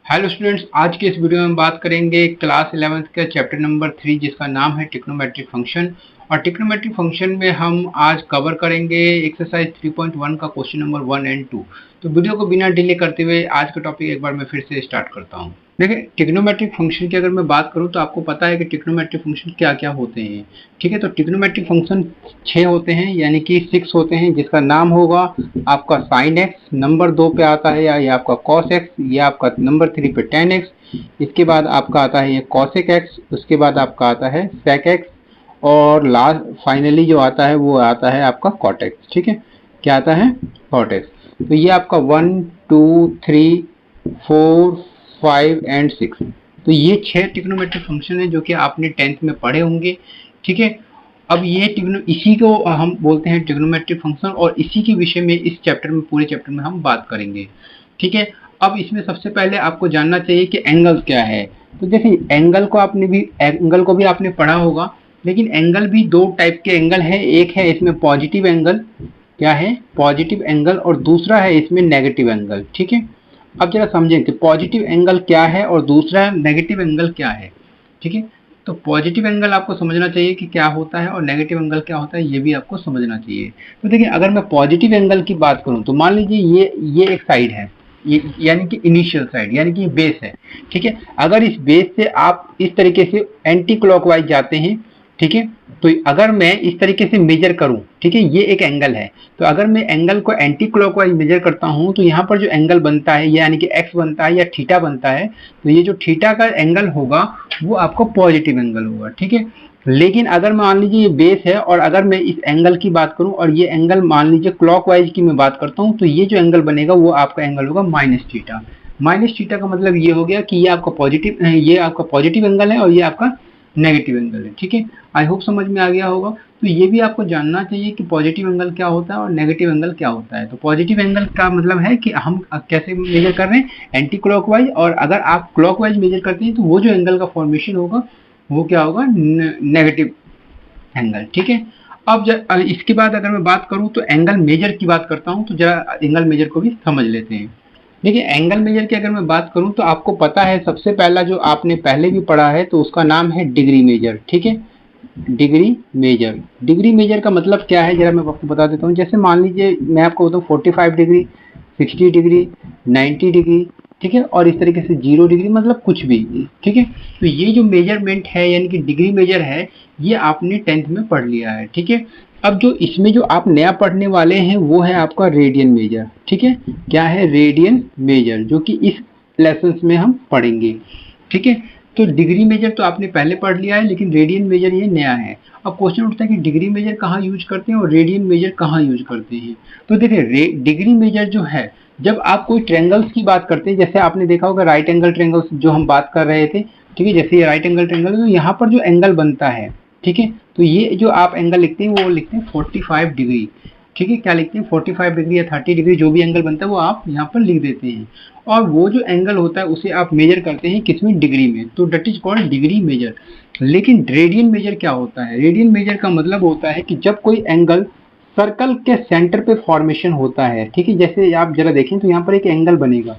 Hello students, आज के इस वीडियो में बात करेंगे क्लास 11th का चैप्टर नंबर 3 जिसका नाम है ट्रिग्नोमेट्रिक फंक्शन। और ट्रिग्नोमेट्रिक फंक्शन में हम आज कवर करेंगे एक्सरसाइज 3.1 का क्वेश्चन नंबर 1 एंड 2। तो वीडियो को बिना डिले करते हुए आज का टॉपिक एक बार मैं फिर से स्टार्ट करता हूँ। देखिए, ट्रिग्नोमेट्रिक फंक्शन की अगर मैं बात करूँ तो आपको पता है कि ट्रिग्नोमेट्रिक फंक्शन क्या क्या होते हैं। ठीक है, तो ट्रिग्नोमेट्रिक फंक्शन 6 होते हैं, यानी कि 6 होते हैं, जिसका नाम होगा आपका साइन एक्स, नंबर 2 पे आता है या ये आपका कॉस एक्स, ये आपका नंबर 3 पे टेन एक्स, इसके बाद आपका आता है ये कॉसेक एक्स, उसके बाद आपका आता है सेक एक्स, और लास्ट फाइनली जो आता है वो आता है आपका कॉट एक्स। ठीक है, क्या आता है? Cot x. तो ये आपका 1 2 3 4 5 एंड 6, तो ये 6 ट्रिग्नोमेट्रिक फंक्शन है जो कि आपने 10th में पढ़े होंगे। ठीक है, अब ये इसी को हम बोलते हैं ट्रिग्नोमेट्रिक फंक्शन, और इसी के विषय में इस चैप्टर में, पूरे चैप्टर में हम बात करेंगे। ठीक है, अब इसमें सबसे पहले आपको जानना चाहिए कि एंगल क्या है। तो देखिए, एंगल को भी आपने पढ़ा होगा, लेकिन एंगल भी दो टाइप के एंगल है। एक है इसमें पॉजिटिव एंगल, क्या है? पॉजिटिव एंगल, और दूसरा है इसमें नेगेटिव एंगल। ठीक है, अब जरा समझें कि पॉजिटिव एंगल क्या है और दूसरा नेगेटिव एंगल क्या है। ठीक है, तो पॉजिटिव एंगल आपको समझना चाहिए कि क्या होता है, और नेगेटिव एंगल क्या होता है ये भी आपको समझना चाहिए। तो देखिए, अगर मैं पॉजिटिव एंगल की बात करूं तो मान लीजिए ये एक साइड है, ये यानी कि इनिशियल साइड, यानी कि बेस है। ठीक है, अगर इस बेस से आप इस तरीके से एंटी क्लॉकवाइज जाते हैं, ठीक है, तो अगर मैं इस तरीके से मेजर करूं, ठीक है, ये एक एंगल है, तो अगर मैं एंगल को एंटी क्लॉकवाइज मेजर करता हूं तो यहाँ पर जो एंगल बनता है, यानी कि एक्स बनता है या थीटा बनता है, तो ये जो थीटा का एंगल होगा वो आपका पॉजिटिव एंगल होगा। ठीक है, लेकिन अगर मान लीजिए ये बेस है और अगर मैं इस एंगल की बात करूं और ये एंगल मान लीजिए क्लॉकवाइज की मैं बात करता हूं, तो ये जो एंगल बनेगा वो आपका एंगल होगा माइनस थीटा। माइनस थीटा का मतलब ये हो गया कि ये आपका पॉजिटिव एंगल है और ये आपका नेगेटिव एंगल है। ठीक है, आई होप समझ में आ गया होगा। तो ये भी आपको जानना चाहिए कि पॉजिटिव एंगल क्या होता है और नेगेटिव एंगल क्या होता है। तो पॉजिटिव एंगल का मतलब है कि हम कैसे मेजर कर रहे हैं, एंटी क्लॉकवाइज, और अगर आप क्लॉकवाइज मेजर करते हैं तो वो जो एंगल का फॉर्मेशन होगा वो क्या होगा? Negative angle. ठीक है, अब इसके बाद अगर मैं बात करूं तो एंगल मेजर की बात करता हूं, तो जरा एंगल मेजर को भी समझ लेते हैं। देखिए, एंगल मेजर की अगर मैं बात करूं तो आपको पता है सबसे पहला जो आपने पहले भी पढ़ा है तो उसका नाम है डिग्री मेजर। ठीक है, डिग्री मेजर। डिग्री मेजर का मतलब क्या है जरा मैं आपको बता देता हूँ। जैसे मान लीजिए मैं आपको बताऊँ 45 डिग्री, 60 डिग्री, 90 डिग्री, ठीक है, और इस तरीके से 0 डिग्री, मतलब कुछ भी। ठीक है, तो ये जो मेजरमेंट है यानी कि डिग्री मेजर है, ये आपने 10th में पढ़ लिया है। ठीक है, अब जो इसमें जो आप नया पढ़ने वाले हैं वो है आपका रेडियन मेजर। ठीक है, क्या है? रेडियन मेजर, जो कि इस लेसन में हम पढ़ेंगे। ठीक है, तो डिग्री मेजर तो आपने पहले पढ़ लिया है, लेकिन रेडियन मेजर ये नया है। अब क्वेश्चन उठता है कि डिग्री मेजर कहाँ यूज करते हैं और रेडियन मेजर कहाँ यूज करते हैं। तो देखिए, डिग्री मेजर जो है, जब आप कोई ट्रेंगल्स की बात करते हैं, जैसे आपने देखा होगा राइट एंगल ट्रेंगल्स जो हम बात कर रहे थे, ठीक है, जैसे ये राइट एंगल ट्रेंगल, तो यहाँ पर जो एंगल बनता है, ठीक है, तो ये जो आप एंगल लिखते हैं वो लिखते हैं 45 डिग्री। ठीक है, क्या लिखते हैं? 45 डिग्री या 30 डिग्री, जो भी एंगल बनता है वो आप यहाँ पर लिख देते हैं। और वो जो एंगल होता है उसे आप मेजर करते हैं किसमें? डिग्री में, तो that is called degree measure. लेकिन रेडियन मेजर क्या होता है? रेडियन मेजर का मतलब होता है कि जब कोई एंगल सर्कल के सेंटर पे फॉर्मेशन होता है, ठीक है, जैसे आप जरा देखें तो यहाँ पर एक एंगल बनेगा।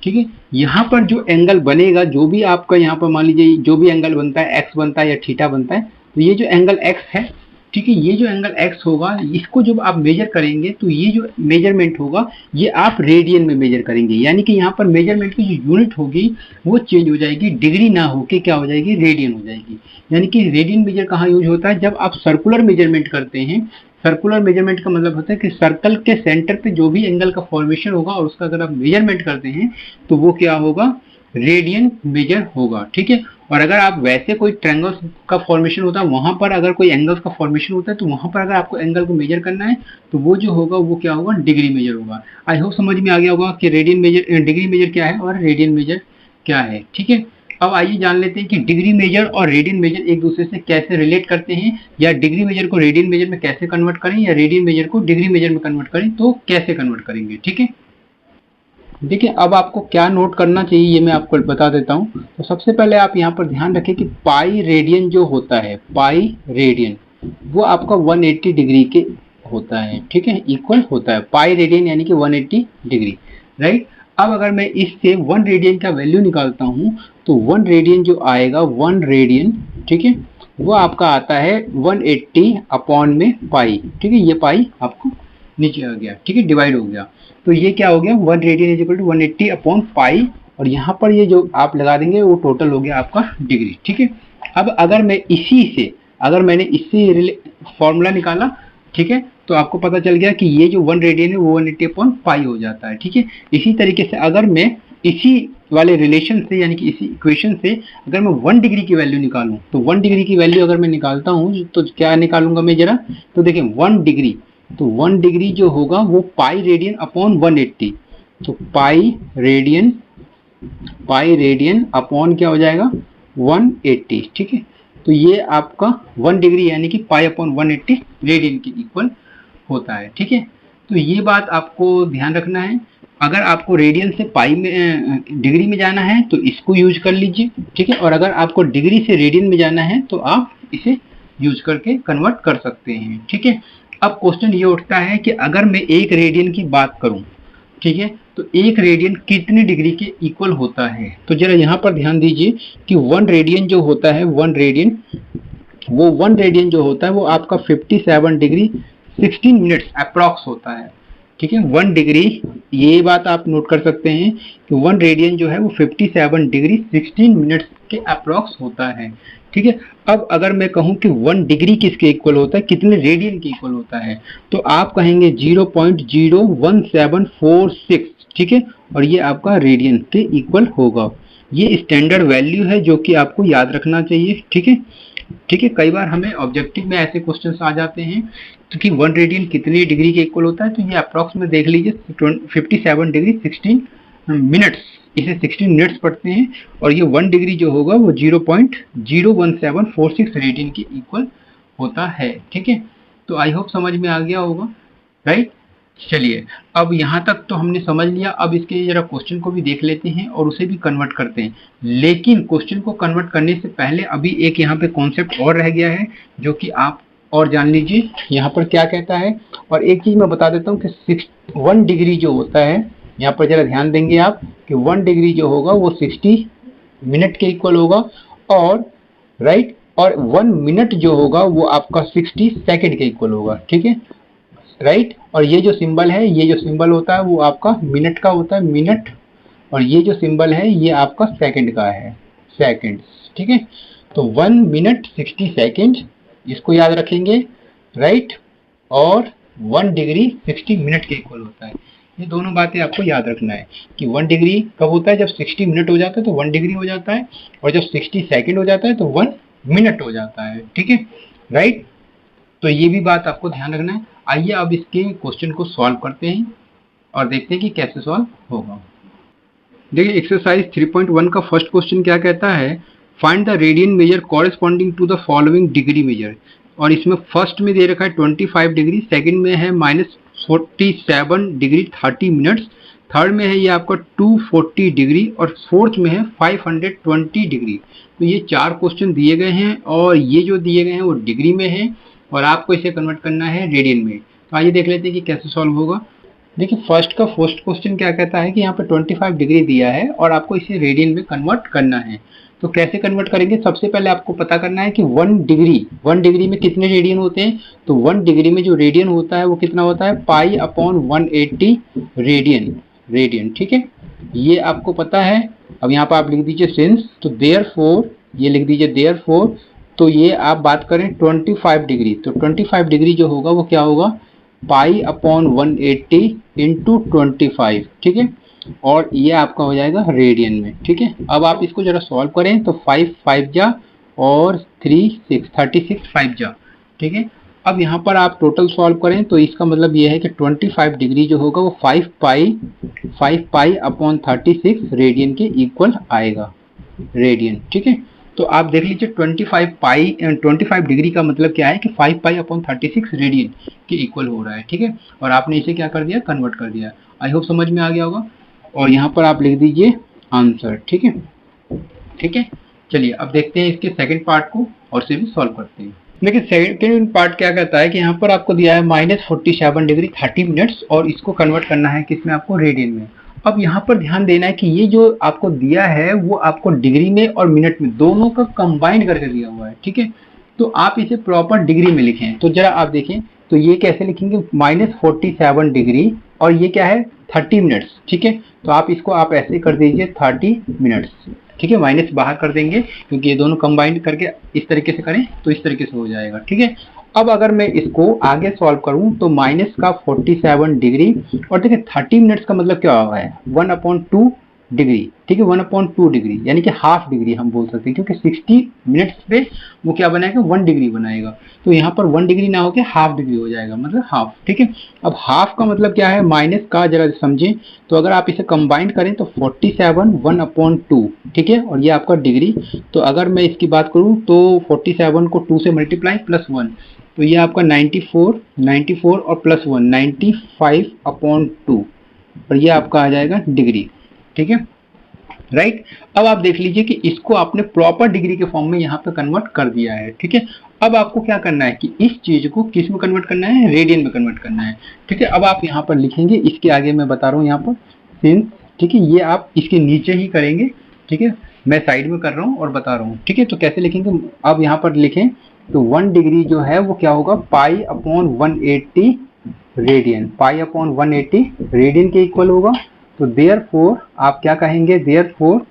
ठीक है, यहाँ पर जो एंगल बनेगा, जो भी आपका यहाँ पर मान लीजिए जो भी एंगल बनता है, एक्स बनता है या थीटा बनता है, तो ये जो एंगल एक्स है, ठीक है, ये जो एंगल एक्स होगा, इसको जब आप मेजर करेंगे तो ये जो मेजरमेंट होगा ये आप रेडियन में मेजर करेंगे, यानी कि यहाँ पर मेजरमेंट की जो यूनिट होगी वो चेंज हो जाएगी, डिग्री ना होके क्या हो जाएगी? रेडियन हो जाएगी। यानी कि रेडियन मेजर कहाँ यूज होता है? जब आप सर्कुलर मेजरमेंट करते हैं। सर्कुलर मेजरमेंट का मतलब होता है कि सर्कल के सेंटर पे जो भी एंगल का फॉर्मेशन होगा और उसका अगर आप मेजरमेंट करते हैं तो वो क्या होगा? रेडियन मेजर होगा। ठीक है, और अगर आप वैसे कोई ट्रायंगल्स का फॉर्मेशन होता है, वहां पर अगर कोई एंगल्स का फॉर्मेशन होता है, तो वहां पर अगर आपको एंगल को मेजर करना है तो वो जो होगा वो क्या होगा? डिग्री मेजर होगा। आई होप समझ में आ गया होगा कि रेडियन मेजर, डिग्री मेजर क्या है और रेडियन मेजर क्या है। ठीक है, अब आइए जान लेते हैं कि डिग्री मेजर और रेडियन मेजर एक दूसरे से कैसे रिलेट करते हैं, या डिग्री मेजर को रेडियन मेजर में कैसे कन्वर्ट करें, या रेडियन मेजर को डिग्री मेजर में कन्वर्ट करें तो कैसे कन्वर्ट करेंगे। ठीक है, देखिए, अब आपको क्या नोट करना चाहिए ये मैं आपको बता देता हूँ। तो सबसे पहले आप यहाँ पर ध्यान रखें कि पाई रेडियन जो होता है, पाई रेडियन, वो आपका 180 डिग्री के होता है। ठीक है, इक्वल होता है पाई रेडियन, यानी कि 180 डिग्री, राइट। अब अगर मैं इससे 1 रेडियन का वैल्यू निकालता हूँ तो 1 रेडियन जो आएगा 1 रेडियन, ठीक है, वो आपका आता है 180 अपॉन में पाई, ठीक है, ये पाई आपको नीचे आ गया, ठीक है, डिवाइड हो गया। तो ये क्या हो गया 1 radian is equal to 180 upon pi, और यहाँ पर ये जो आप लगा देंगे वो टोटल हो गया आपका डिग्री, ठीक है। अब अगर मैं इसी से, अगर मैंने इससे फॉर्मूला निकाला, ठीक है, तो आपको पता चल गया कि ये जो 1 रेडियन है वो 180 अपॉन पाई हो जाता है, ठीक है। इसी तरीके से अगर मैं इसी वाले रिलेशन से यानी कि इसी इक्वेशन से अगर मैं 1 डिग्री की वैल्यू निकालूं तो 1 डिग्री की वैल्यू अगर मैं निकालता हूं तो क्या निकालूंगा मैं जरा, तो देखिए 1 डिग्री, तो 1 डिग्री जो होगा वो पाई रेडियन अपॉन 180, तो पाई रेडियन अपॉन क्या हो जाएगा 180, ठीक है। तो ये आपका 1 डिग्री यानी कि पाई अपॉन 180 रेडियन के इक्वल होता है, ठीक है। तो ये बात आपको ध्यान रखना है। अगर आपको रेडियन से पाई में डिग्री में जाना है तो इसको यूज कर लीजिए, ठीक है, और अगर आपको डिग्री से रेडियन में जाना है तो आप इसे यूज करके कन्वर्ट कर सकते हैं, ठीक है। अब क्वेश्चन ये उठता है कि अगर मैं 1 रेडियन की बात करूं, ठीक है, तो 1 रेडियन कितनी डिग्री के इक्वल होता है। तो जरा यहाँ पर ध्यान दीजिए कि 1 रेडियन जो होता है 1 रेडियन, वो 1 रेडियन जो होता है वो आपका 57 डिग्री 16 मिनट्स अप्रॉक्स होता है, ठीक है। 1 डिग्री, ये बात आप नोट कर सकते हैं कि 1 रेडियन जो है वो 57 डिग्री 16 मिनट्स के अप्रॉक्स होता है, ठीक है। अब अगर मैं कहूं कि 1 डिग्री किसके इक्वल होता है, कितने रेडियन के इक्वल होता है, तो आप कहेंगे 0.01746, ठीक है, और ये आपका रेडियन के इक्वल होगा। ये स्टैंडर्ड वैल्यू है जो कि आपको याद रखना चाहिए, ठीक है, ठीक है। कई बार हमें ऑब्जेक्टिव में ऐसे क्वेश्चंस आ जाते हैं तो कि 1 रेडियन कितनी डिग्री के इक्वल होता है, तो ये अप्रॉक्स में देख लीजिए 57 डिग्री 16 मिनट्स, इसे 16 मिनट्स पढ़ते हैं, और ये 1 डिग्री जो होगा वो 0.01746 रेडियन के इक्वल होता है, ठीक है। तो आई होप समझ में आ गया होगा, राइट। चलिए अब यहाँ तक तो हमने समझ लिया, अब इसके जरा क्वेश्चन को भी देख लेते हैं और उसे भी कन्वर्ट करते हैं। लेकिन क्वेश्चन को कन्वर्ट करने से पहले अभी एक यहाँ पे कॉन्सेप्ट और रह गया है जो कि आप और जान लीजिए यहाँ पर क्या कहता है। और एक चीज मैं बता देता हूँ कि 1 डिग्री जो होता है, यहाँ पर जरा ध्यान देंगे आप कि 1 डिग्री जो होगा वो 60 मिनट के इक्वल होगा, और राइट, और 1 मिनट जो होगा वो आपका 60 सेकेंड के इक्वल होगा, ठीक है, राइट। और ये जो सिंबल है, ये जो सिंबल होता है वो आपका मिनट का होता है, मिनट, और ये जो सिंबल है ये आपका सेकंड का है, सेकंड, ठीक है। तो 1 मिनट 60 सेकंड, इसको याद रखेंगे, राइट, और 1 डिग्री 60 मिनट के इक्वल होता है। ये दोनों बातें आपको याद रखना है कि 1 डिग्री कब होता है, जब 60 मिनट हो जाता है तो 1 डिग्री हो जाता है, और जब 60 सेकंड हो जाता है तो 1 मिनट हो जाता है, ठीक है, राइट। तो ये भी बात आपको ध्यान रखना है। आइए अब इसके क्वेश्चन को सॉल्व करते हैं और देखते हैं कि कैसे सॉल्व होगा। देखिए एक्सरसाइज 3.1 का फर्स्ट क्वेश्चन क्या कहता है, find the radian measure corresponding to the following degree measure. और इसमें फर्स्ट में दे रखा है 25 डिग्री, सेकंड में है -47 डिग्री 30 मिनट्स, थर्ड में है ये आपका 240 डिग्री, और फोर्थ में है 520 डिग्री। तो ये 4 क्वेश्चन दिए गए हैं और ये जो दिए गए हैं वो डिग्री में है और आपको इसे कन्वर्ट करना है रेडियन में। तो आइए देख लेते हैं कि कैसे सॉल्व होगा। देखिए फर्स्ट क्वेश्चन क्या कहता है कि यहाँ पे 25 डिग्री दिया है और आपको इसे रेडियन में कन्वर्ट करना है। तो कैसे कन्वर्ट करेंगे, सबसे पहले आपको पता करना है कि 1 डिग्री में कितने रेडियन होते हैं। तो 1 डिग्री में जो रेडियन होता है वो कितना होता है, पाई अपॉन 180 रेडियन, ठीक है, ये आपको पता है। अब यहाँ पर आप लिख दीजिए सिंस, तो देयरफॉर, ये लिख दीजिए देयरफॉर, तो ये आप बात करें 25 डिग्री, तो 25 डिग्री जो होगा वो क्या होगा, पाई अपॉन 180 इंटू 25, ठीक है, और ये आपका हो जाएगा रेडियन में, ठीक है। अब आप इसको जरा सॉल्व करें तो 5 5 जा और 3 6 36 5 जा, ठीक है। अब यहाँ पर आप टोटल सॉल्व करें तो इसका मतलब ये है कि 25 डिग्री जो होगा वो 5 पाई अपॉन 36 रेडियन के इक्वल आएगा, रेडियन, ठीक है। तो आप देख लीजिए 25 डिग्री का मतलब क्या है कि 5 पाई अपॉन 36 रेडियन के इक्वल हो रहा है, ठीक है। और आपने इसे क्या कर दिया, कन्वर्ट कर दिया। आई होप समझ में आ गया होगा। और यहाँ पर आप लिख दीजिए आंसर, ठीक है, ठीक है। चलिए अब देखते हैं इसके सेकंड पार्ट को और से भी सॉल्व करते हैं। देखिए सेकंड पार्ट क्या कहता है कि यहाँ पर आपको दिया है -47 डिग्री 30 मिनट्स और इसको कन्वर्ट करना है किसमें, आपको रेडियन में। अब यहाँ पर ध्यान देना है कि ये जो आपको दिया है वो आपको डिग्री में और मिनट में दोनों का कंबाइंड करके दिया हुआ है, ठीक है। तो आप इसे प्रॉपर डिग्री में लिखें। तो जरा आप देखें, तो ये कैसे लिखेंगे, -47 डिग्री और ये क्या है 30 मिनट्स, ठीक है। तो आप इसको आप ऐसे कर दीजिए 30 मिनट्स, ठीक है। माइनस बाहर कर देंगे क्योंकि ये दोनों कंबाइंड करके इस तरीके से करें तो इस तरीके से हो जाएगा, ठीक है। अब अगर मैं इसको आगे सॉल्व करूं तो माइनस का 47 डिग्री और देखिए 30 मिनट्स का मतलब क्या हुआ है 1/2 डिग्री, ठीक है। 1/2 डिग्री यानी कि हाफ डिग्री हम बोल सकते हैं, क्योंकि 60 मिनट्स पे वो क्या बनाएगा 1 डिग्री बनाएगा। तो यहाँ पर 1 डिग्री ना होकर हाफ डिग्री हो जाएगा, मतलब हाफ, ठीक है। अब हाफ का मतलब क्या है, माइनस का जरा समझें। तो अगर आप इसे कंबाइंड करें तो 47 1/2, ठीक है, और ये आपका डिग्री। तो अगर मैं इसकी बात करूं तो 47 को 2 से मल्टीप्लाई प्लस 1, तो ये आपका 94 और प्लस 1 95/2 और ये आपका आ जाएगा डिग्री, ठीक है, राइट। अब आप देख लीजिए कि इसको आपने प्रॉपर डिग्री के फॉर्म में यहाँ पे कन्वर्ट कर दिया है, ठीक है। अब आपको क्या करना है कि इस चीज को किस में कन्वर्ट करना है, रेडियन में कन्वर्ट करना है, ठीक है। अब आप यहाँ पर लिखेंगे, इसके आगे मैं बता रहा हूँ यहाँ पर सिंस, ठीक है, ये आप इसके नीचे ही करेंगे, ठीक है। मैं साइड में कर रहा हूँ और बता रहा हूँ, ठीक है। तो कैसे लिखेंगे, अब यहाँ पर लिखें तो 1 डिग्री जो है वो क्या होगा π/180 रेडियन, π/180 रेडियन के इक्वल होगा। तो देयरफॉर आप क्या कहेंगे, देयरफॉर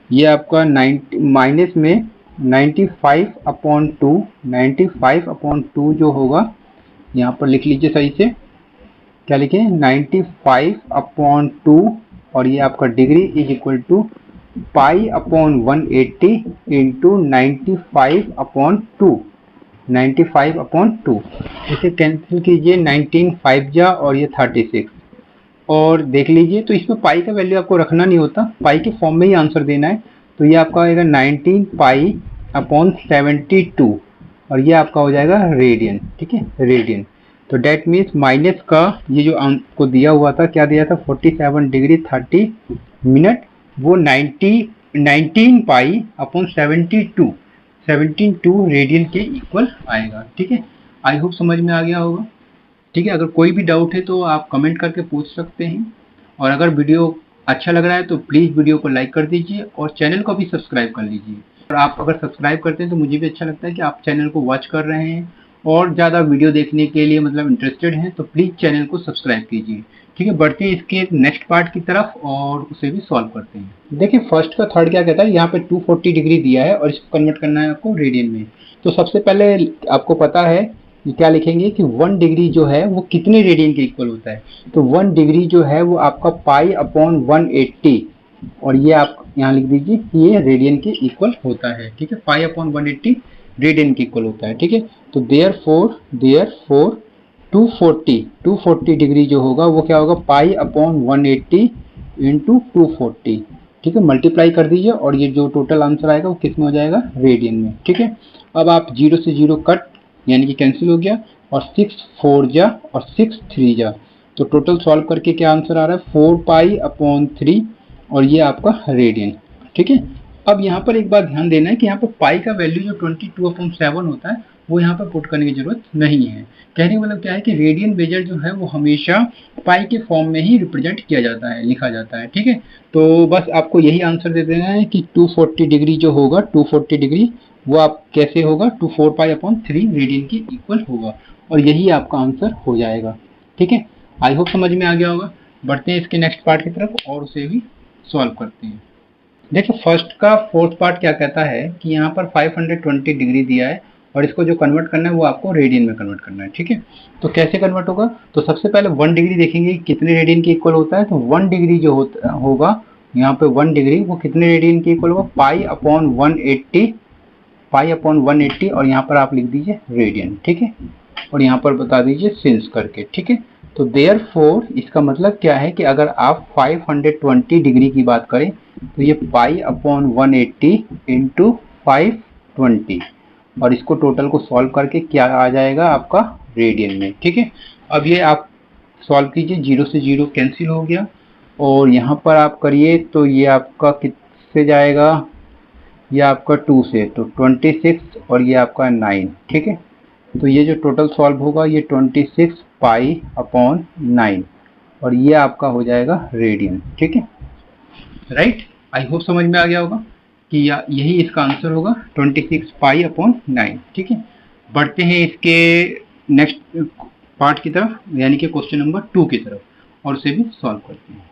ये आपका 90 माइनस में 95/2 जो होगा, यहाँ पर लिख लीजिए सही से, क्या लिखें 95/2 और ये आपका degree is equal to π/180 into 95/2 इसे कैंसिल कीजिए, 19 5 जा और ये 36 और देख लीजिए। तो इसमें पाई का वैल्यू आपको रखना नहीं होता, पाई के फॉर्म में ही आंसर देना है। तो ये आपका आएगा 19 π/72 और ये आपका हो जाएगा रेडियन, ठीक है, रेडियन। तो डेट मीन्स माइनस का ये जो आपको दिया हुआ था, क्या दिया था 47 डिग्री 30 मिनट, वो 19 π/72 रेडियन के इक्वल आएगा, ठीक है। आई होप समझ में आ गया होगा, ठीक है। अगर कोई भी डाउट है तो आप कमेंट करके पूछ सकते हैं, और अगर वीडियो अच्छा लग रहा है तो प्लीज़ वीडियो को लाइक कर दीजिए और चैनल को भी सब्सक्राइब कर लीजिए। और आप अगर सब्सक्राइब करते हैं तो मुझे भी अच्छा लगता है कि आप चैनल को वॉच कर रहे हैं और ज़्यादा वीडियो देखने के लिए मतलब इंटरेस्टेड हैं, तो प्लीज़ चैनल को सब्सक्राइब कीजिए, ठीक है। बढ़ते हैं इसके नेक्स्ट पार्ट की तरफ और उसे भी सॉल्व करते हैं। देखिए फर्स्ट का थर्ड क्या कहता है, यहाँ पे 240 डिग्री दिया है और इसको कन्वर्ट करना है आपको रेडियन में। तो सबसे पहले आपको पता है क्या लिखेंगे कि 1 डिग्री जो है वो कितने रेडियन के इक्वल होता है। तो 1 डिग्री जो है वो आपका π/180 और ये आप यहाँ लिख दीजिए कि ये रेडियन के इक्वल होता है, ठीक है। π/180 रेडियन के इक्वल होता है, ठीक है। तो देयरफॉर 240 डिग्री जो होगा वो क्या होगा π/180 इंटू 240, ठीक है, मल्टीप्लाई कर दीजिए और ये जो टोटल आंसर आएगा वो किस में हो जाएगा, रेडियन में, ठीक है। अब आप 0 से 0 कट यानी कि कैंसिल हो गया और 6 4 जा और 6 3 जा, तो टोटल सॉल्व करके क्या आंसर आ रहा है 4π/3 और ये आपका रेडियन, ठीक है। अब यहाँ पर एक बात ध्यान देना है कि यहाँ पर पाई का वैल्यू जो 22/7 होता है वो यहाँ पर पुट करने की जरूरत नहीं है। कहने का मतलब क्या है कि रेडियन मेजर जो है वो हमेशा पाई के फॉर्म में ही रिप्रेजेंट किया जाता है, लिखा जाता है, ठीक है। तो बस आपको यही आंसर दे देना है कि 240 डिग्री जो होगा 240 डिग्री वो आप कैसे होगा 4π/3 रेडियन के इक्वल होगा और यही आपका आंसर हो जाएगा, ठीक है। आई होप समझ में आ गया होगा। बढ़ते हैं इसके नेक्स्ट पार्ट की तरफ और उसे भी सॉल्व करते हैं। देखिए फर्स्ट का फोर्थ पार्ट क्या कहता है कि यहाँ पर 520 डिग्री दिया है और इसको जो कन्वर्ट करना है वो आपको रेडियन में कन्वर्ट करना है, ठीक है। तो कैसे कन्वर्ट होगा, तो सबसे पहले 1 डिग्री देखेंगे कितने रेडियन के इक्वल होता है। तो 1 डिग्री जो होगा यहाँ पे 1 डिग्री वो कितने रेडियन के इक्वल होगा π/180 और यहाँ पर आप लिख दीजिए रेडियन, ठीक है, और यहाँ पर बता दीजिए सिंस करके, ठीक है। तो देयरफॉर इसका मतलब क्या है कि अगर आप 520 डिग्री की बात करें तो ये π/180 इंटू 520 और इसको टोटल को सॉल्व करके क्या आ जाएगा आपका रेडियन में, ठीक है। अब ये आप सॉल्व कीजिए, 0 से 0 कैंसिल हो गया और यहाँ पर आप करिए तो ये आपका किससे जाएगा, ये आपका 2 से, तो 26 और ये आपका 9, ठीक है। तो ये जो टोटल सॉल्व होगा ये 26π/9 और ये आपका हो जाएगा रेडियन। ठीक है, राइट। आई होप समझ में आ गया होगा कि यही इसका आंसर होगा 26 पाई अपॉन 9। ठीक है, बढ़ते हैं इसके नेक्स्ट पार्ट की तरफ, यानी कि क्वेश्चन नंबर 2 की तरफ, और उसे भी सॉल्व करते हैं।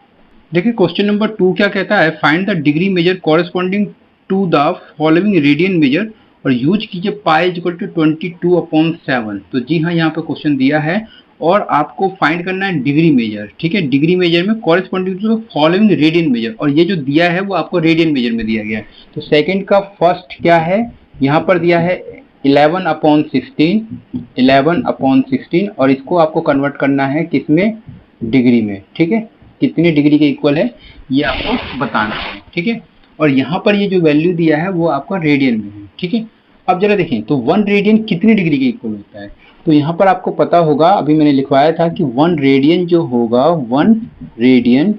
देखिए क्वेश्चन नंबर 2 क्या कहता है, find the degree measure corresponding to the following radian measure और यूज कीजिए पाई इज इक्वल टू 22/7। तो जी हाँ, यहाँ पे क्वेश्चन दिया है और आपको फाइंड करना है डिग्री मेजर। ठीक है, डिग्री मेजर में corresponding to following radian measure, और ये जो दिया है वो आपको रेडियन मेजर में दिया गया है। तो सेकंड का फर्स्ट क्या है, यहाँ पर दिया है 11/16 और इसको आपको कन्वर्ट करना है किसमें, डिग्री में। ठीक है, कितने डिग्री के इक्वल है ये आपको बताना है। ठीक है, और यहाँ पर ये जो वैल्यू दिया है वो आपका रेडियन में है। ठीक है, अब जरा देखें तो 1 रेडियन कितने डिग्री के इक्वल होता है। तो यहाँ पर आपको पता होगा, अभी मैंने लिखवाया था कि 1 रेडियन जो होगा, 1 रेडियन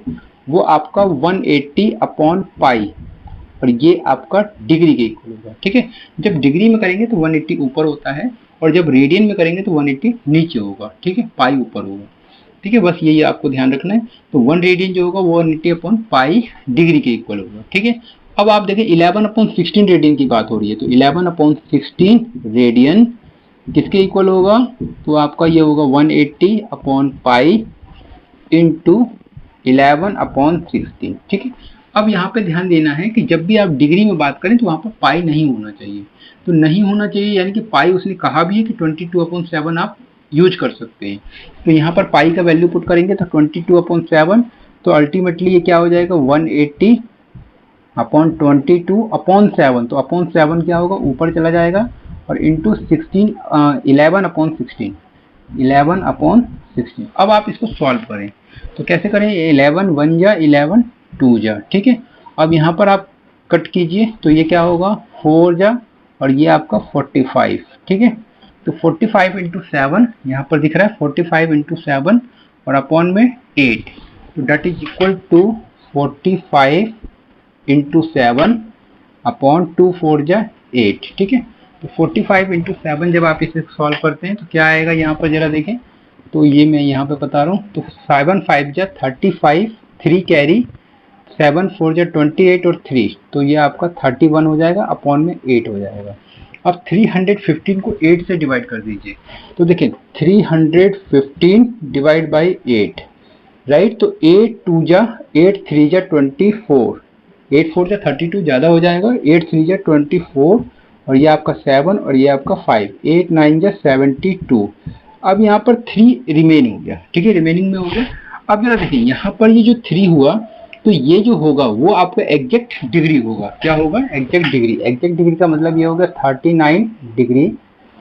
वो आपका 180/पाई, और ये आपका डिग्री के इक्वल होगा। ठीक है, जब डिग्री में करेंगे तो 180 ऊपर होता है, और जब रेडियन में करेंगे तो 180 नीचे होगा। ठीक है, पाई ऊपर होगा। ठीक है, बस यही आपको ध्यान रखना है। तो 1 रेडियन जो होगा वो 180/पाई डिग्री के इक्वल होगा। ठीक है, अब आप देखें 11/16 रेडियन की बात हो रही है, तो 11/16 रेडियन किसके इक्वल होगा, तो आपका ये होगा 180/पाई इंटू 11/16। ठीक है, अब यहाँ पे ध्यान देना है कि जब भी आप डिग्री में बात करें तो वहाँ पर पाई नहीं होना चाहिए। तो नहीं होना चाहिए यानी कि पाई उसने कहा भी है कि 22/7 आप यूज कर सकते हैं। तो यहाँ पर पाई का वैल्यू पुट करेंगे तो 22/7, तो अल्टीमेटली ये क्या हो जाएगा 180/22/7। तो अपॉन 7 क्या होगा, ऊपर चला जाएगा, और इंटू 16 11/16। अब आप इसको सॉल्व करें तो कैसे करें, 11 1 जा 11 2 जा। ठीक है, अब यहाँ पर आप कट कीजिए तो ये क्या होगा 4 जा, और ये आपका 45। ठीक है, तो 45 इंटू 7 यहाँ पर दिख रहा है, 45 इंटू 7 और अपॉन में 8, तो that is equal to 45 into 7 upon 2 4 जा 8। ठीक है, तो 45 इंटू 7 जब आप इसे सॉल्व करते हैं तो क्या आएगा, यहाँ पर जरा देखें, तो ये मैं यहाँ पे बता रहा हूँ, तो 7 5 जा 35, 3 कैरी, 7 4 जा 28 और 3, तो ये आपका 31 हो जाएगा, अपॉन में 8 हो जाएगा। अब 315 को 8 से डिवाइड कर दीजिए, तो देखें 315 डिवाइड बाई 8, राइट। तो 8 2 जा 8 3 जा 24, 8 4 जा 32 ज़्यादा हो जाएगा, 8 3 जा 24, और ये आपका 7 और ये आपका 5, 8 9 जा 72। अब यहाँ पर 3 रिमेन हो गया। ठीक है, रिमेनिंग में हो गया। अब जरा देखिए यहाँ पर ये जो 3 हुआ, तो ये जो होगा वो आपका एग्जैक्ट डिग्री होगा। क्या होगा, एग्जैक्ट डिग्री। एग्जैक्ट डिग्री का मतलब ये होगा 39 डिग्री।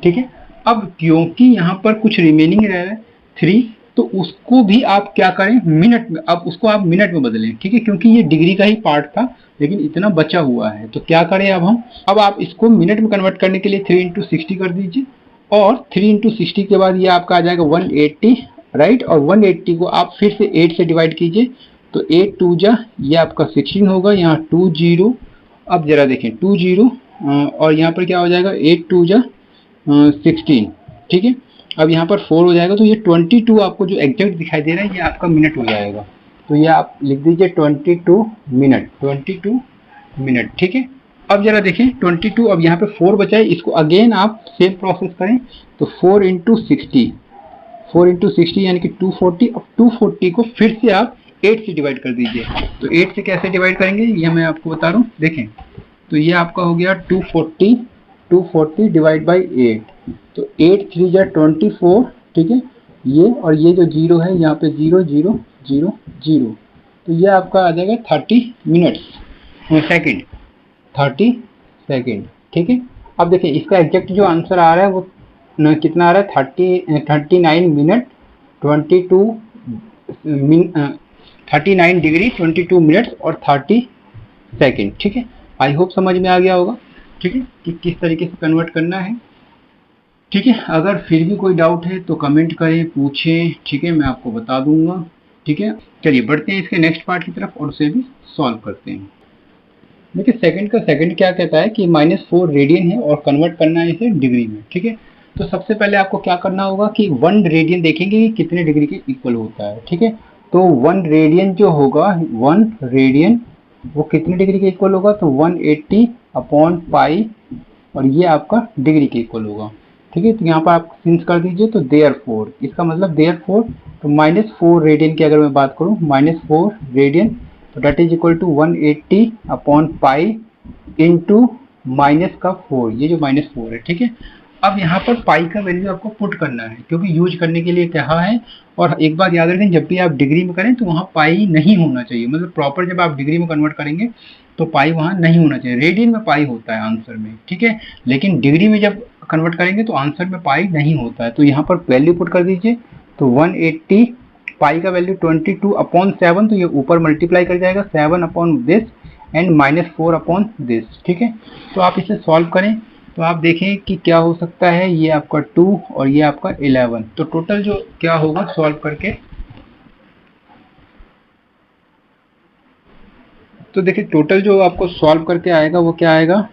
ठीक है, अब क्योंकि यहाँ पर कुछ रिमेनिंग रह रहा है 3, तो उसको भी आप क्या करें, मिनट में, अब उसको आप मिनट में बदलें। ठीक है, क्योंकि ये डिग्री का ही पार्ट था लेकिन इतना बचा हुआ है, तो क्या करें अब हम, अब आप इसको मिनट में कन्वर्ट करने के लिए 3 इंटू 60 कर दीजिए, और 3 इंटू 60 के बाद ये आपका आ जाएगा 180, राइट। और 180 को आप फिर से 8 से डिवाइड कीजिए, तो 8 2 जा ये आपका 16 होगा, यहाँ 2 0। अब जरा देखें 2 0 और यहाँ पर क्या हो जाएगा 8 2 जा 16। ठीक है, अब यहाँ पर 4 हो जाएगा, तो ये 22 आपको जो एग्जैक्ट दिखाई दे रहा है ये आपका मिनट हो जाएगा। तो ये आप लिख दीजिए 22 मिनट, 22 मिनट। ठीक है, अब जरा देखें 22, अब यहाँ पे 4 बचा है, इसको अगेन आप सेम प्रोसेस करें, तो 4 इंटू 60, 4 इंटू 60 यानी कि 240। अब 240 को फिर से आप 8 से डिवाइड कर दीजिए, तो 8 से कैसे डिवाइड करेंगे ये मैं आपको बता रहा हूँ। देखें तो ये आपका हो गया 240 डिवाइड बाई 8, तो 8 3 जा 24। ठीक है, ये और ये जो 0 है यहाँ पे 0 0 0 0, तो ये आपका आ जाएगा 30 मिनट्स सेकेंड, 30 सेकेंड। ठीक है, अब देखिए इसका एग्जैक्ट जो आंसर आ रहा है वो कितना आ रहा है 39 मिनट 39 डिग्री 22 मिनट्स और 30 सेकेंड। ठीक है, आई होप समझ में आ गया होगा। ठीक है, कि किस तरीके से कन्वर्ट करना है। ठीक है, अगर फिर भी कोई डाउट है तो कमेंट करें, पूछें। ठीक है, मैं आपको बता दूंगा। ठीक है, चलिए बढ़ते हैं इसके नेक्स्ट पार्ट की तरफ और उसे भी सॉल्व करते हैं। देखिए सेकंड का सेकंड क्या कहता है कि -4 रेडियन है और कन्वर्ट करना है इसे डिग्री में। ठीक है, तो सबसे पहले आपको क्या करना होगा कि 1 रेडियन देखेंगे कि कितने डिग्री के इक्वल होता है। ठीक है, तो 1 रेडियन जो होगा, 1 रेडियन वो कितने डिग्री के इक्वल होगा, तो 180 अपॉन पाई, और ये आपका डिग्री के इक्वल होगा। ठीक है, तो यहाँ पर आप सिंस कर दीजिए, तो देयरफॉर, इसका मतलब देयरफॉर, तो -4 रेडियन की अगर मैं बात करूँ, -4 रेडियन, तो that is equal to 180 upon pi into -4, ये जो -4 है। ठीक है, अब यहाँ पर पाई का वैल्यू आपको पुट करना है क्योंकि यूज करने के लिए कहा है। और एक बात याद रखें, जब भी आप डिग्री में करें तो वहाँ पाई नहीं होना चाहिए, मतलब प्रॉपर जब आप डिग्री में कन्वर्ट करेंगे तो पाई वहाँ नहीं होना चाहिए। रेडियन में पाई होता है आंसर में, ठीक है, लेकिन डिग्री में जब कन्वर्ट करेंगे तो आंसर में पाई नहीं होता है। तो यहाँ पर वैल्यू पुट कर दीजिए, तो 180 पाई का वैल्यू 22 अपॉन 7, तो ये ऊपर मल्टीप्लाई कर जाएगा 7 upon this and -4 upon this. ठीक है, तो आप इसे सॉल्व करें तो आप देखें कि क्या हो सकता है, ये आपका 2 और ये आपका 11, तो टोटल जो क्या होगा सॉल्व करके, तो देखिए टोटल जो आपको सॉल्व करके आएगा वो क्या आएगा,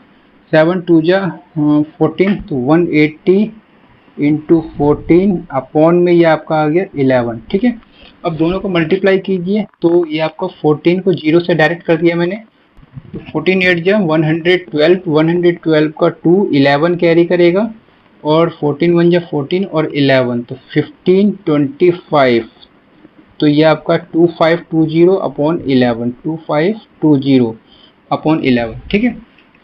7 2 जा 14, तो 180 इंटू 14 अपॉन में ये आपका आ गया 11। ठीक है, अब दोनों को मल्टीप्लाई कीजिए, तो ये आपको 14 को 0 से डायरेक्ट कर दिया मैंने, 14 8 जा 112, 112 का 2 11 कैरी करेगा, और 14 1 जा 14 और 11, तो 15 25, तो ये आपका 2520 अपॉन 11, 2520 अपॉन 11। ठीक है,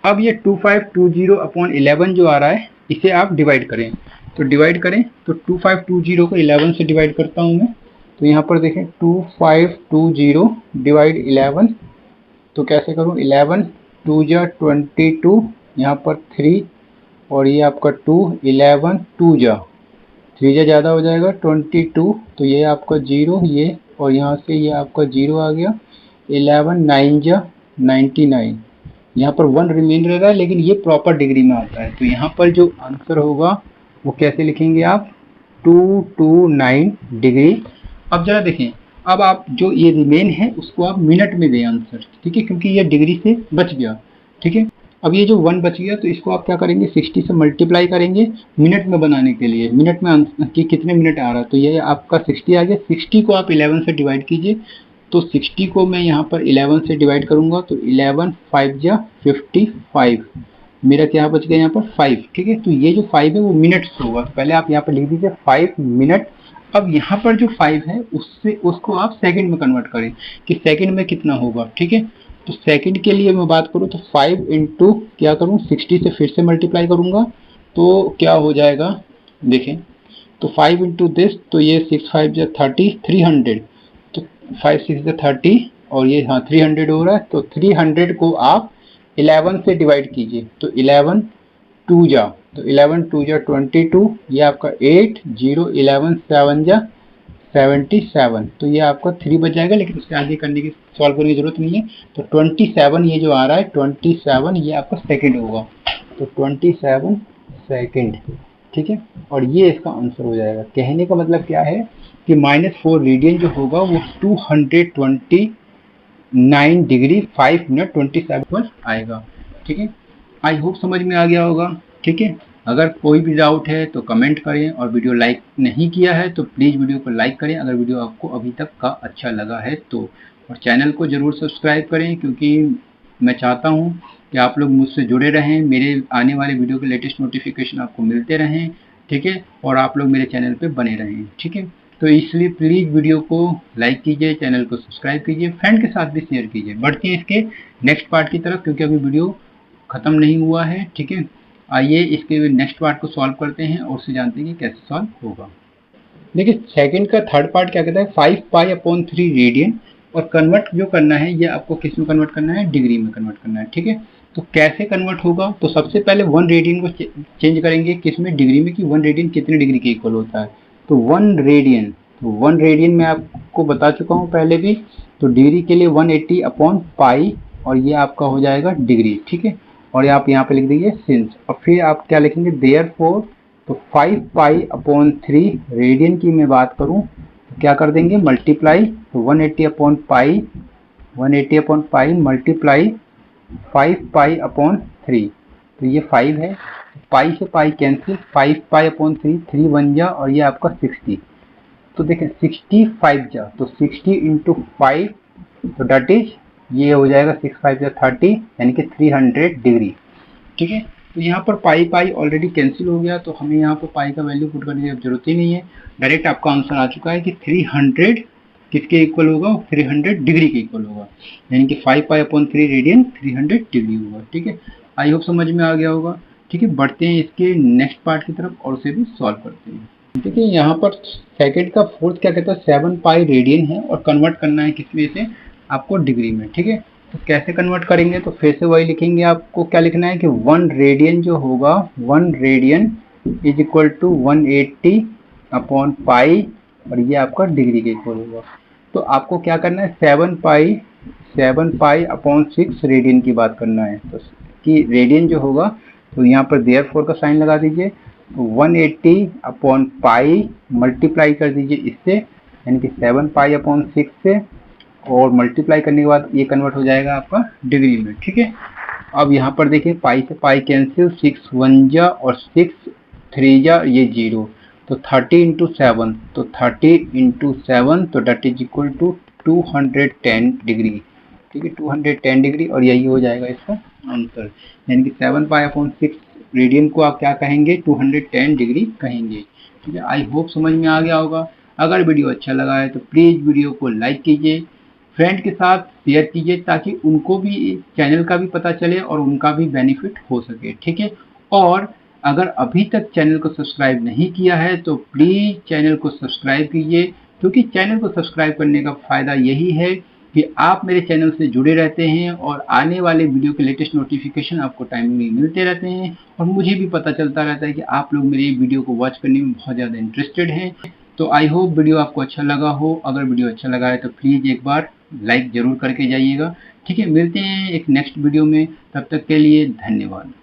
अब ये 2520 अपॉन 11 जो आ रहा है इसे आप डिवाइड करें, तो डिवाइड करें, तो 2520 को 11 से डिवाइड करता हूँ मैं, तो यहाँ पर देखें 2520 डिवाइड 11, तो कैसे करूँ, 11 2 जा 22, यहाँ पर 3 और ये आपका 2, 11 2 जा 3 जा ज़्यादा हो जाएगा 22, तो ये आपका 0, ये और यहाँ से ये आपका 0 आ गया, 11 9 जा 99, यहाँ पर 1 रिमेन रह रहा है लेकिन ये प्रॉपर डिग्री में आता है, तो यहाँ पर जो आंसर होगा वो कैसे लिखेंगे आप, 229 डिग्री। अब जरा देखें, अब आप जो ये रिमेन है उसको आप मिनट में दें आंसर, ठीक है, क्योंकि ये डिग्री से बच गया। ठीक है, अब ये जो 1 बच गया तो इसको आप क्या करेंगे, 60 से मल्टीप्लाई करेंगे मिनट में बनाने के लिए, मिनट में कि कितने मिनट आ रहा है, तो ये आपका 60 आ गया। 60 को आप 11 से डिवाइड कीजिए, तो 60 को मैं यहाँ पर 11 से डिवाइड करूँगा, तो 11 5 जा 55, मेरा क्या बच गया यहाँ पर 5। ठीक है, तो ये जो 5 है वो मिनट्स होगा, तो पहले आप यहाँ पर लिख दीजिए 5 मिनट। अब यहाँ पर जो 5 है उससे उसको आप सेकंड में कन्वर्ट करें कि सेकंड में कितना होगा। ठीक है, तो सेकंड के लिए मैं बात करूँ तो 5 इंटू क्या करूँ, 60 से फिर से मल्टीप्लाई करूँगा, तो क्या हो जाएगा देखें, तो 5 इंटू दिस, तो ये 6 5 जा 30 300, तो 5 6 जा 30 और ये हाँ 300 हो रहा है, तो 300 को आप 11 से डिवाइड कीजिए, तो 11 2 जा, तो 11 2 जा 22, ये आपका 8 0 11 7 जा 77, तो ये आपका 3 बच जाएगा, लेकिन उससे आगे करने की सॉल्व करने की जरूरत नहीं है। तो 27 ये जो आ रहा है 27 ये आपका सेकंड होगा, तो 27 सेकंड। ठीक है, और ये इसका आंसर हो जाएगा। कहने का मतलब क्या है कि -4 रेडियन जो होगा वो 229 डिग्री 5 मिनट 27 पर आएगा। ठीक है, आई होप समझ में आ गया होगा। ठीक है, अगर कोई भी डाउट है तो कमेंट करें, और वीडियो लाइक नहीं किया है तो प्लीज़ वीडियो को लाइक करें अगर वीडियो आपको अभी तक का अच्छा लगा है तो, और चैनल को ज़रूर सब्सक्राइब करें क्योंकि मैं चाहता हूं कि आप लोग मुझसे जुड़े रहें, मेरे आने वाले वीडियो के लेटेस्ट नोटिफिकेशन आपको मिलते रहें। ठीक है, और आप लोग मेरे चैनल पर बने रहें। ठीक है, तो इसलिए प्लीज़ वीडियो को लाइक कीजिए, चैनल को सब्सक्राइब कीजिए, फ्रेंड के साथ भी शेयर कीजिए। बढ़ते हैं इसके नेक्स्ट पार्ट की तरफ क्योंकि अभी वीडियो ख़त्म नहीं हुआ है। ठीक है, आइए इसके नेक्स्ट पार्ट को सॉल्व करते हैं और उससे जानते हैं कि कैसे सॉल्व होगा। देखिए सेकंड का थर्ड पार्ट क्या कहता है, 5 पाई अपॉन 3 रेडियन, और कन्वर्ट जो करना है ये आपको किस में कन्वर्ट करना है, डिग्री में कन्वर्ट करना है। ठीक है, तो कैसे कन्वर्ट होगा, तो सबसे पहले 1 रेडियन को चेंज करेंगे किस में, डिग्री में, कि 1 रेडियन कितने डिग्री के इक्वल होता है। तो 1 रेडियन, तो 1 रेडियन मैं आपको बता चुका हूँ पहले भी, तो डिग्री के लिए 180 अपॉन पाई, और ये आपका हो जाएगा डिग्री। ठीक है, और आप यहाँ पे लिख दीजिए सिंस, और फिर आप क्या लिखेंगे, देयरफॉर, तो 5 पाई अपॉन 3 रेडियन की मैं बात करूं तो क्या कर देंगे, मल्टीप्लाई, तो 180 अपॉन पाई, 180 अपॉन पाई मल्टीप्लाई 5 पाई अपॉन 3, तो ये 5 है, पाई से पाई कैंसिल, 5 पाई अपॉन 3 3 1 जा, और ये आपका 60, तो देखें 65 जा तो 60 इंटू 5 तो डेट इज ये हो जाएगा 6 5 जा 30 यानी कि 300 डिग्री। ठीक है, तो यहाँ पर पाई पाई ऑलरेडी कैंसिल हो गया, तो हमें यहाँ पर पाई का वैल्यू पुट करने की जरूरत ही नहीं है, डायरेक्ट आपका आंसर आ चुका है कि 300 किसके इक्वल होगा, 300 डिग्री के इक्वल होगा, यानी कि 5 पाई अपॉन 3 रेडियन 300 डिग्री होगा। ठीक है, आई होप समझ में आ गया होगा। ठीक है, बढ़ते हैं इसके नेक्स्ट पार्ट की तरफ और उसे भी सॉल्व करते हैं। ठीक है, यहाँ पर सेकंड का फोर्थ क्या कहता है 7 पाई रेडियन है और कन्वर्ट करना है किस में से आपको डिग्री में। ठीक है, तो कैसे कन्वर्ट करेंगे, तो फिर से वही लिखेंगे, आपको क्या लिखना है कि 1 रेडियन जो होगा 1 radian is equal to 180 upon pi और ये आपका डिग्री के इक्वल होगा। तो आपको क्या करना है 7 पाई अपॉन 6 रेडियन की बात करना है, तो कि रेडियन जो होगा तो यहाँ पर देयरफॉर का साइन लगा दीजिए, 180 अपॉन पाई मल्टीप्लाई कर दीजिए इससे, यानी कि 7 पाई अपॉन 6 से, और मल्टीप्लाई करने के बाद ये कन्वर्ट हो जाएगा आपका डिग्री में। ठीक है, अब यहाँ पर देखिए पाई से पाई कैंसिल, 6 1 जा और 6 3 जा ये 0, तो 30 इंटू 7 तो 30 इंटू 7 तो that is equal to 210 degree. ठीक है, 210 डिग्री और यही हो जाएगा इसका आंसर, यानी कि 7 पाई अपॉन 6 रेडियन को आप क्या कहेंगे 210 डिग्री कहेंगे। ठीक है, आई होप समझ में आ गया होगा। अगर वीडियो अच्छा लगा है तो प्लीज़ वीडियो को लाइक कीजिए, फ्रेंड के साथ शेयर कीजिए ताकि उनको भी चैनल का भी पता चले और उनका भी बेनिफिट हो सके। ठीक है, और अगर अभी तक चैनल को सब्सक्राइब नहीं किया है तो प्लीज़ चैनल को सब्सक्राइब कीजिए, क्योंकि चैनल को सब्सक्राइब करने का फ़ायदा यही है कि आप मेरे चैनल से जुड़े रहते हैं और आने वाले वीडियो के लेटेस्ट नोटिफिकेशन आपको टाइमली मिलते रहते हैं, और मुझे भी पता चलता रहता है कि आप लोग मेरे वीडियो को वॉच करने में बहुत ज़्यादा इंटरेस्टेड हैं। तो आई होप वीडियो आपको अच्छा लगा हो। अगर वीडियो अच्छा लगा है तो प्लीज़ एक बार लाइक ज़रूर करके जाइएगा। ठीक है, मिलते हैं एक नेक्स्ट वीडियो में, तब तक के लिए धन्यवाद।